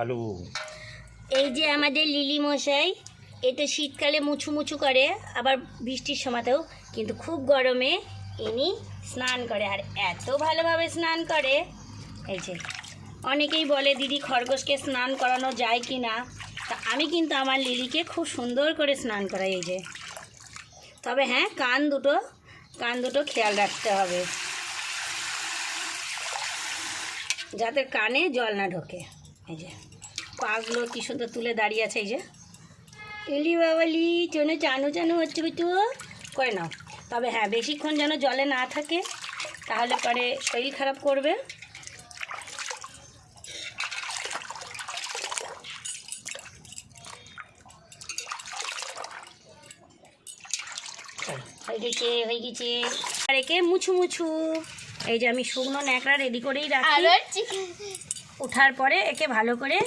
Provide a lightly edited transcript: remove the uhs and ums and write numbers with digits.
চালু। এই যে আমাদের লিলি মশাই, এটা শীতকালে মুছু মুছু করে, আবার বৃষ্টির সময়তেও, কিন্তু খুব গরমে ইনি স্নান করে, আর এত ভালোভাবে স্নান করে। এই যে অনেকেই বলে দিদি খরগোশকে স্নান করানো যায় কি না, তা আমি কিন্তু আমার লিলিকে খুব সুন্দর করে স্নান করাই। এই যে, তবে হ্যাঁ, কান দুটো খেয়াল রাখতে হবে যাতে কানে জল না ঢোকে। এই যে পাগুলো কি সুন্দর তুলে দাঁড়িয়ে আছে। এই যে এলি বাবালি যেন চানু চানু হচ্ছে একটু করে নাও। তবে হ্যাঁ, বেশিক্ষণ যেন জলে না থাকে, তাহলে পরে শরীর খারাপ করবে। হয়ে গেছে। আর একে মুছু মুছু। এই যে আমি শুকনো ন্যাকড়া রেডি করেই রাখি, ওঠার পরে একে ভালো করে